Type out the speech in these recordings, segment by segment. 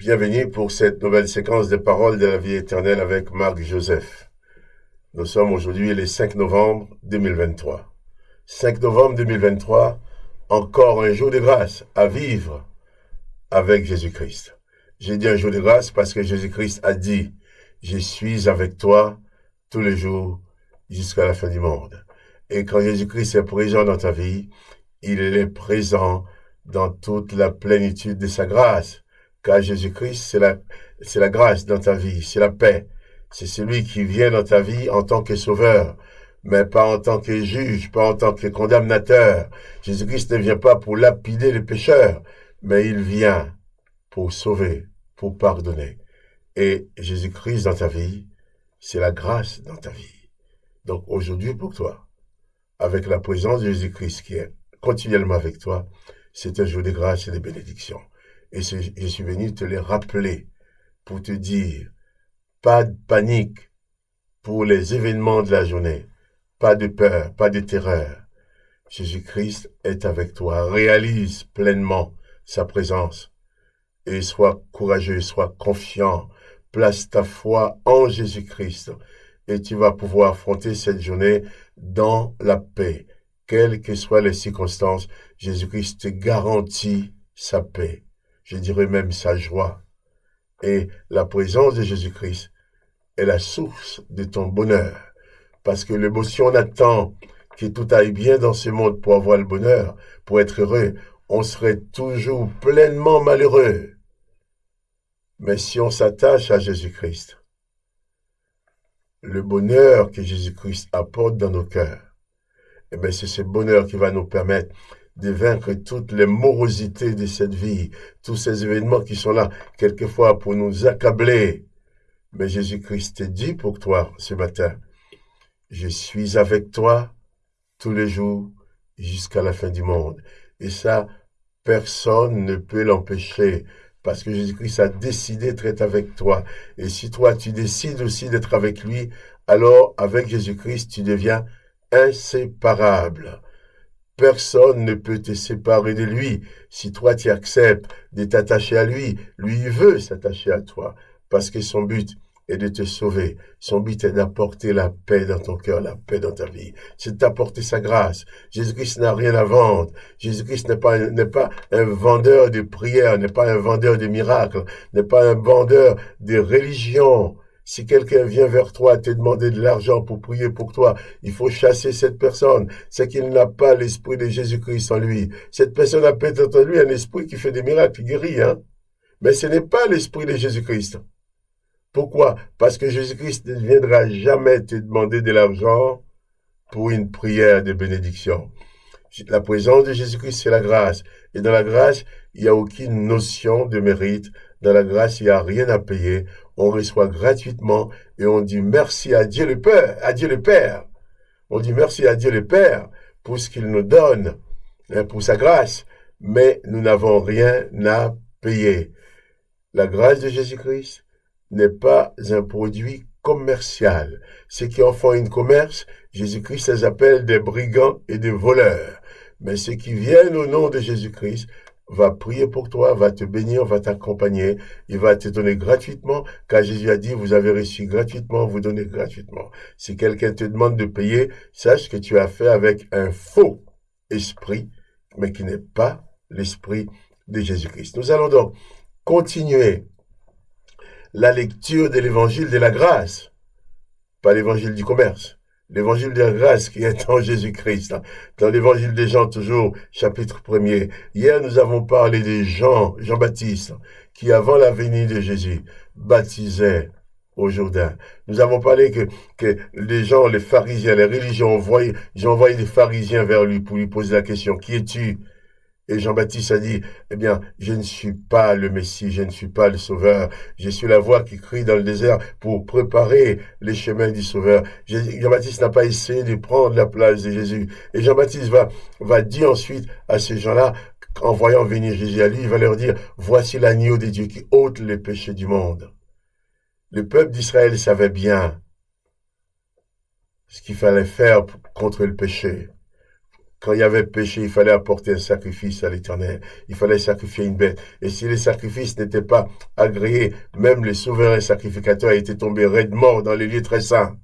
Bienvenue pour cette nouvelle séquence des paroles de la vie éternelle avec Marc Joseph. Nous sommes aujourd'hui le 5 novembre 2023. 5 novembre 2023, encore un jour de grâce à vivre avec Jésus-Christ. J'ai dit un jour de grâce parce que Jésus-Christ a dit « Je suis avec toi tous les jours jusqu'à la fin du monde ». Et quand Jésus-Christ est présent dans ta vie, il est présent dans toute la plénitude de sa grâce. Car Jésus-Christ, c'est la grâce dans ta vie, c'est la paix. C'est celui qui vient dans ta vie en tant que sauveur, mais pas en tant que juge, pas en tant que condamnateur. Jésus-Christ ne vient pas pour lapider les pécheurs, mais il vient pour sauver, pour pardonner. Et Jésus-Christ dans ta vie, c'est la grâce dans ta vie. Donc aujourd'hui pour toi, avec la présence de Jésus-Christ qui est continuellement avec toi, c'est un jour de grâce et de bénédiction. Et je suis venu te les rappeler pour te dire, pas de panique pour les événements de la journée, pas de peur, pas de terreur. Jésus-Christ est avec toi, réalise pleinement sa présence et sois courageux, sois confiant, place ta foi en Jésus-Christ et tu vas pouvoir affronter cette journée dans la paix. Quelles que soient les circonstances, Jésus-Christ te garantit sa paix. Je dirais même sa joie. Et la présence de Jésus-Christ est la source de ton bonheur. Parce que si on attend que tout aille bien dans ce monde pour avoir le bonheur, pour être heureux, on serait toujours pleinement malheureux. Mais si on s'attache à Jésus-Christ, le bonheur que Jésus-Christ apporte dans nos cœurs, eh bien c'est ce bonheur qui va nous permettre de vaincre toutes les morosités de cette vie, tous ces événements qui sont là, quelquefois pour nous accabler. Mais Jésus-Christ te dit pour toi ce matin, je suis avec toi tous les jours jusqu'à la fin du monde. Et ça, personne ne peut l'empêcher parce que Jésus-Christ a décidé d'être avec toi. Et si toi, tu décides aussi d'être avec lui, alors avec Jésus-Christ, tu deviens inséparable. Personne ne peut te séparer de lui. Si toi, tu acceptes de t'attacher à lui, lui, il veut s'attacher à toi parce que son but est de te sauver. Son but est d'apporter la paix dans ton cœur, la paix dans ta vie. C'est d'apporter sa grâce. Jésus-Christ n'a rien à vendre. Jésus-Christ n'est pas un vendeur de prières, n'est pas un vendeur de miracles, n'est pas un vendeur de religion. Si quelqu'un vient vers toi te demander de l'argent pour prier pour toi, il faut chasser cette personne. C'est qu'il n'a pas l'esprit de Jésus-Christ en lui. Cette personne a peut-être en lui un esprit qui fait des miracles, qui guérit, mais ce n'est pas l'esprit de Jésus-Christ. Pourquoi? Parce que Jésus-Christ ne viendra jamais te demander de l'argent pour une prière de bénédiction. La présence de Jésus-Christ, c'est la grâce. Et dans la grâce, il n'y a aucune notion de mérite. Dans la grâce, il n'y a rien à payer. On reçoit gratuitement et on dit merci à Dieu le Père, à Dieu le Père. On dit merci à Dieu le Père pour ce qu'il nous donne, pour sa grâce. Mais nous n'avons rien à payer. La grâce de Jésus-Christ n'est pas un produit commercial. Ceux qui en font une commerce, Jésus-Christ les appelle des brigands et des voleurs. Mais ceux qui viennent au nom de Jésus-Christ va prier pour toi, va te bénir, va t'accompagner, il va te donner gratuitement, car Jésus a dit, vous avez reçu gratuitement, vous donnez gratuitement. Si quelqu'un te demande de payer, sache que tu as fait avec un faux esprit, mais qui n'est pas l'esprit de Jésus-Christ. Nous allons donc continuer la lecture de l'évangile de la grâce, pas l'évangile du commerce. L'évangile de la grâce qui est en Jésus-Christ. Dans l'évangile des Jean, toujours, chapitre 1er. Hier, nous avons parlé de Jean-Baptiste, qui avant la venue de Jésus, baptisait au Jourdain. Nous avons parlé que les gens, les pharisiens, les religions, ils ont envoyé des pharisiens vers lui pour lui poser la question, qui es-tu? Et Jean-Baptiste a dit, eh bien, je ne suis pas le Messie, je ne suis pas le Sauveur, je suis la voix qui crie dans le désert pour préparer les chemins du Sauveur. Jean-Baptiste n'a pas essayé de prendre la place de Jésus. Et Jean-Baptiste va dire ensuite à ces gens-là, en voyant venir Jésus à lui, il va leur dire, voici l'agneau de Dieu qui ôte les péchés du monde. Le peuple d'Israël savait bien ce qu'il fallait faire contre le péché. Quand il y avait péché, il fallait apporter un sacrifice à l'Éternel. Il fallait sacrifier une bête. Et si les sacrifices n'étaient pas agréés, même les souverains sacrificateurs étaient tombés raides morts dans les lieux très saints.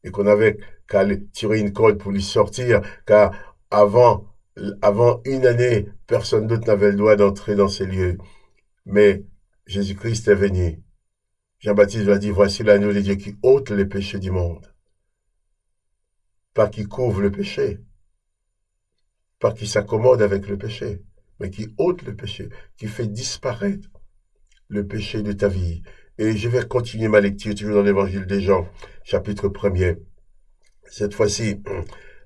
Et qu'on avait qu'à tirer une corde pour lui sortir, car avant une année, personne d'autre n'avait le droit d'entrer dans ces lieux. Mais Jésus-Christ est venu. Jean-Baptiste va dire, voici l'agneau de Dieu qui ôte les péchés du monde. Pas qui couvre le péché, pas qui s'accommode avec le péché, mais qui ôte le péché, qui fait disparaître le péché de ta vie. Et je vais continuer ma lecture, toujours dans l'évangile des Jean, chapitre 1er. Cette fois-ci,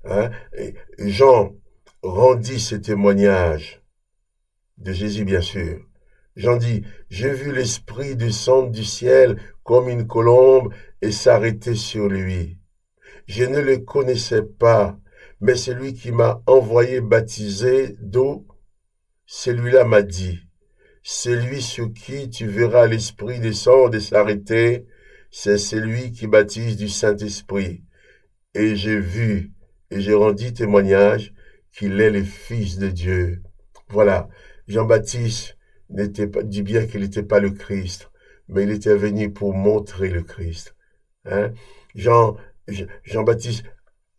hein, Jean rendit ce témoignage de Jésus, bien sûr. Jean dit, j'ai vu l'Esprit descendre du ciel comme une colombe et s'arrêter sur lui. Je ne le connaissais pas, mais celui qui m'a envoyé baptiser d'eau, celui-là m'a dit, celui sur qui tu verras l'Esprit descendre et s'arrêter, c'est celui qui baptise du Saint-Esprit. Et j'ai vu, et j'ai rendu témoignage qu'il est le Fils de Dieu. Voilà, Jean-Baptiste n'était pas, dit bien qu'il n'était pas le Christ, mais il était venu pour montrer le Christ. Hein? Jean-Baptiste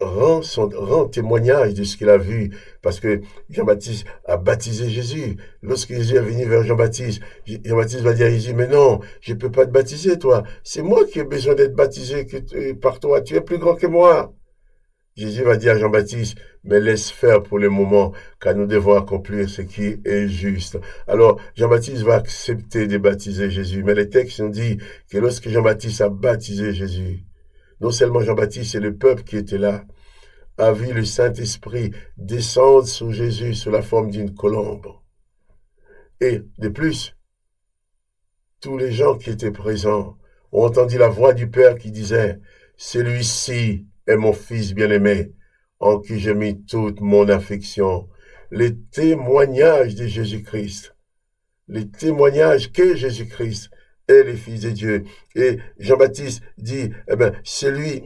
rend témoignage de ce qu'il a vu, parce que Jean-Baptiste a baptisé Jésus. Lorsque Jésus est venu vers Jean-Baptiste, Jean-Baptiste va dire à Jésus, mais non, je ne peux pas te baptiser, toi. C'est moi qui ai besoin d'être baptisé par toi. Tu es plus grand que moi. Jésus va dire à Jean-Baptiste, mais laisse faire pour le moment, car nous devons accomplir ce qui est juste. Alors, Jean-Baptiste va accepter de baptiser Jésus, mais les textes nous disent que lorsque Jean-Baptiste a baptisé Jésus, non seulement Jean-Baptiste et le peuple qui était là, a vu le Saint-Esprit descendre sur Jésus sous la forme d'une colombe. Et de plus, tous les gens qui étaient présents ont entendu la voix du Père qui disait, « Celui-ci est mon Fils bien-aimé, en qui j'ai mis toute mon affection. » Les témoignages de Jésus-Christ, les témoignages que Jésus-Christ est le Fils de Dieu. Et Jean-Baptiste dit, eh ben, celui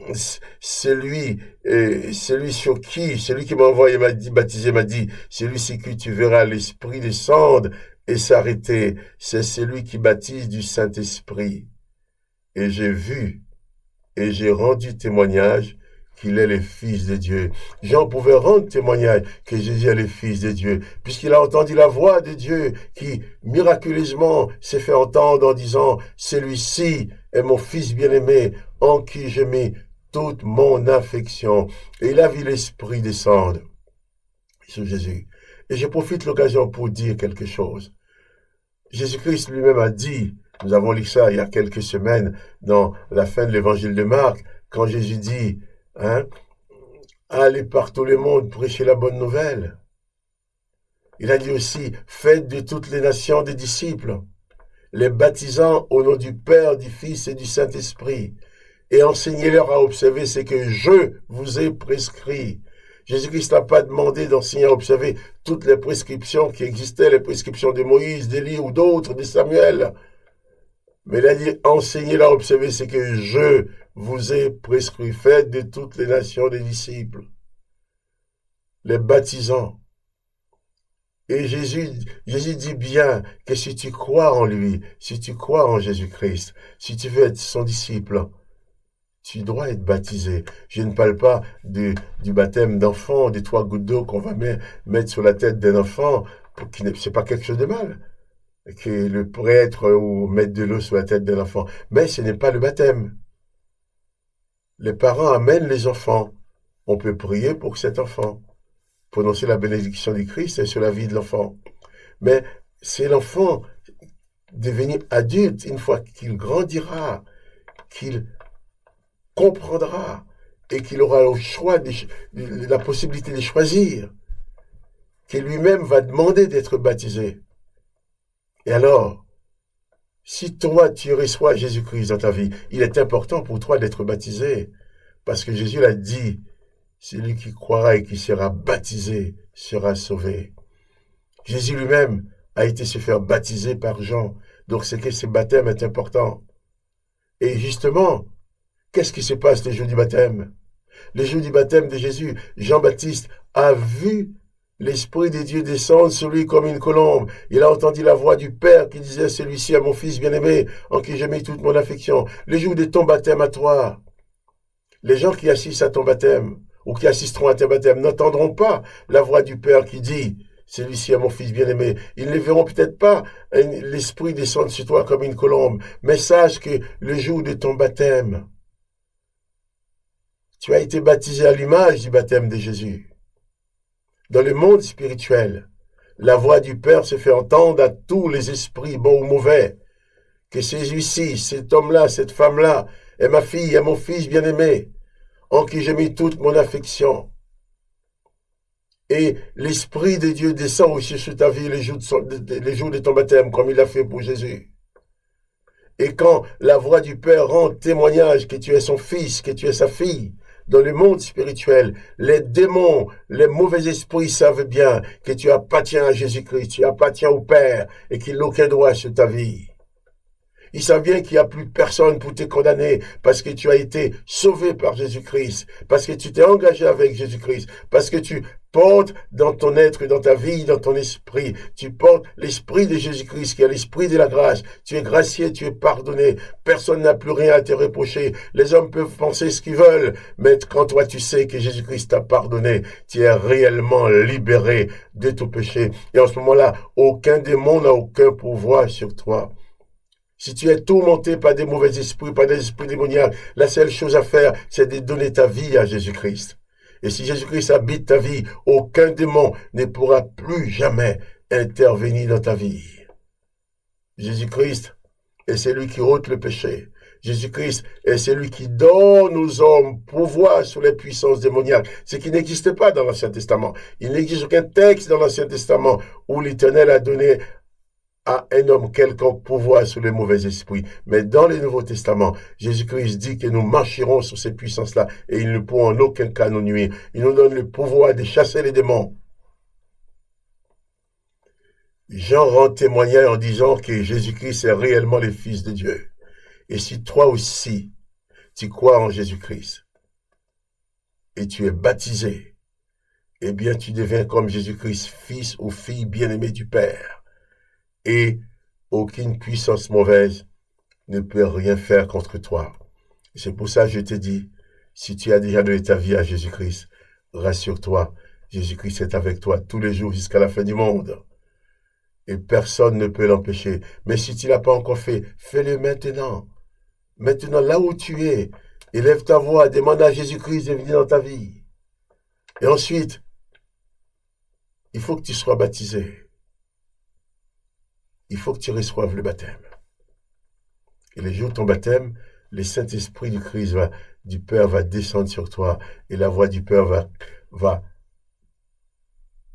qui m'a envoyé baptisé m'a dit, celui sur qui tu verras l'Esprit descendre et s'arrêter, c'est celui qui baptise du Saint-Esprit. Et j'ai vu et j'ai rendu témoignage qu'il est le Fils de Dieu. Jean pouvait rendre témoignage que Jésus est le Fils de Dieu, puisqu'il a entendu la voix de Dieu qui, miraculeusement, s'est fait entendre en disant, « Celui-ci est mon Fils bien-aimé, en qui j'ai mis toute mon affection. » Et il a vu l'Esprit descendre sur Jésus. Et je profite de l'occasion pour dire quelque chose. Jésus-Christ lui-même a dit, nous avons lu ça il y a quelques semaines, dans la fin de l'évangile de Marc, quand Jésus dit, hein, allez par tout le monde prêcher la bonne nouvelle. Il a dit aussi, faites de toutes les nations des disciples, les baptisant au nom du Père, du Fils et du Saint-Esprit, et enseignez-leur à observer ce que je vous ai prescrit. Jésus-Christ n'a pas demandé d'enseigner à observer toutes les prescriptions qui existaient, les prescriptions de Moïse, d'Élie ou d'autres, de Samuel. Mais il a dit, enseignez-leur à observer ce que je vous ai prescrit. Faites de toutes les nations des disciples, les baptisant. Et Jésus dit bien que si tu crois en lui, si tu crois en Jésus-Christ, si tu veux être son disciple, tu dois être baptisé. Je ne parle pas du baptême d'enfant, des 3 gouttes d'eau qu'on va mettre sur la tête d'un enfant, c'est pas quelque chose de mal, que le prêtre ou mettre de l'eau sur la tête d'un enfant. Mais ce n'est pas le baptême. Les parents amènent les enfants. On peut prier pour cet enfant, prononcer la bénédiction du Christ sur la vie de l'enfant. Mais c'est l'enfant devenir adulte une fois qu'il grandira, qu'il comprendra et qu'il aura le choix, la possibilité de choisir, qu'il lui-même va demander d'être baptisé. Et alors, si toi, tu reçois Jésus-Christ dans ta vie, il est important pour toi d'être baptisé, parce que Jésus l'a dit, celui qui croira et qui sera baptisé sera sauvé. Jésus lui-même a été se faire baptiser par Jean, donc c'est que ce baptême est important. Et justement, qu'est-ce qui se passe le jour du baptême? Le jour du baptême de Jésus, Jean-Baptiste a vu l'Esprit de Dieu descendre sur lui comme une colombe. Il a entendu la voix du Père qui disait, celui-ci est mon Fils bien-aimé, en qui j'ai mis toute mon affection. Le jour de ton baptême à toi, les gens qui assistent à ton baptême, ou qui assisteront à ton baptême, n'entendront pas la voix du Père qui dit, celui-ci est mon Fils bien-aimé. Ils ne verront peut-être pas l'Esprit descendre sur toi comme une colombe, mais sache que le jour de ton baptême, tu as été baptisé à l'image du baptême de Jésus. Dans le monde spirituel, la voix du Père se fait entendre à tous les esprits, bons ou mauvais, que celui-ci, cet homme-là, cette femme-là, est ma fille, est mon fils bien-aimé, en qui j'ai mis toute mon affection. Et l'Esprit de Dieu descend aussi sur ta vie les jours de ton baptême, comme il l'a fait pour Jésus. Et quand la voix du Père rend témoignage que tu es son fils, que tu es sa fille, dans le monde spirituel, les démons, les mauvais esprits savent bien que tu appartiens à Jésus-Christ, tu appartiens au Père et qu'il n'a aucun droit sur ta vie. Ils savent bien qu'il n'y a plus personne pour te condamner parce que tu as été sauvé par Jésus-Christ, parce que tu t'es engagé avec Jésus-Christ, parce que tu portes dans ton être, dans ta vie, dans ton esprit, tu portes l'esprit de Jésus-Christ qui est l'esprit de la grâce. Tu es gracié, tu es pardonné. Personne n'a plus rien à te reprocher. Les hommes peuvent penser ce qu'ils veulent, mais quand toi tu sais que Jésus-Christ t'a pardonné, tu es réellement libéré de tout péché. Et en ce moment-là, aucun démon n'a aucun pouvoir sur toi. Si tu es tourmenté par des mauvais esprits, par des esprits démoniaques, la seule chose à faire, c'est de donner ta vie à Jésus-Christ. Et si Jésus-Christ habite ta vie, aucun démon ne pourra plus jamais intervenir dans ta vie. Jésus-Christ est celui qui ôte le péché. Jésus-Christ est celui qui donne aux hommes pouvoir sur les puissances démoniaques, ce qui n'existe pas dans l'Ancien Testament. Il n'existe aucun texte dans l'Ancien Testament où l'Éternel a donné à un homme quelconque pouvoir sur les mauvais esprits. Mais dans le Nouveau Testament, Jésus-Christ dit que nous marcherons sur ces puissances-là et ils ne pourront en aucun cas nous nuire. Il nous donne le pouvoir de chasser les démons. Jean rend témoignage en disant que Jésus-Christ est réellement le Fils de Dieu. Et si toi aussi, tu crois en Jésus-Christ et tu es baptisé, eh bien tu deviens comme Jésus-Christ, fils ou fille bien-aimée du Père. Et aucune puissance mauvaise ne peut rien faire contre toi. C'est pour ça que je te dis, si tu as déjà donné ta vie à Jésus-Christ, rassure-toi, Jésus-Christ est avec toi tous les jours jusqu'à la fin du monde. Et personne ne peut l'empêcher. Mais si tu ne l'as pas encore fait, fais-le maintenant. Maintenant, là où tu es, élève ta voix, demande à Jésus-Christ de venir dans ta vie. Et ensuite, il faut que tu sois baptisé. Il faut que tu reçoives le baptême. Et le jour de ton baptême, le Saint-Esprit du Christ, du Père va descendre sur toi et la voix du Père va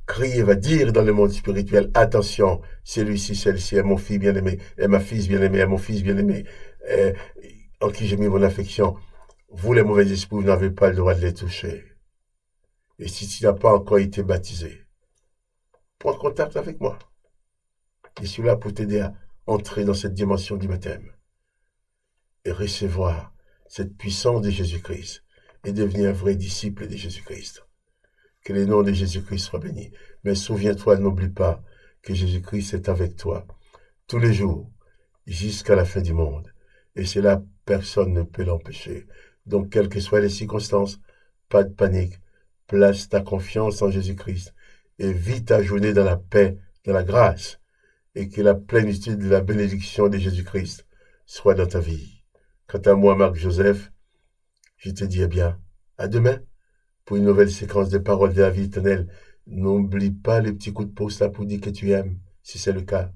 crier, va dire dans le monde spirituel, attention, celui-ci, celle-ci est mon fils bien-aimé, est ma fille bien-aimée, est mon fils bien-aimé, en qui j'ai mis mon affection. Vous, les mauvais esprits, vous n'avez pas le droit de les toucher. Et si tu n'as pas encore été baptisé, prends contact avec moi. Je suis là pour t'aider à entrer dans cette dimension du baptême et recevoir cette puissance de Jésus-Christ et devenir un vrai disciple de Jésus-Christ. Que le nom de Jésus-Christ soit béni. Mais souviens-toi, n'oublie pas que Jésus-Christ est avec toi tous les jours jusqu'à la fin du monde. Et cela, personne ne peut l'empêcher. Donc, quelles que soient les circonstances, pas de panique. Place ta confiance en Jésus-Christ et vis ta journée dans la paix, dans la grâce. Et que la plénitude de la bénédiction de Jésus-Christ soit dans ta vie. Quant à moi, Marc Joseph, je te dis, eh bien, à demain pour une nouvelle séquence de paroles de la vie éternelle. N'oublie pas les petits coups de pouce là pour dire que tu aimes, si c'est le cas.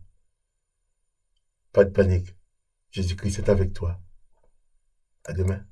Pas de panique. Jésus-Christ est avec toi. À demain.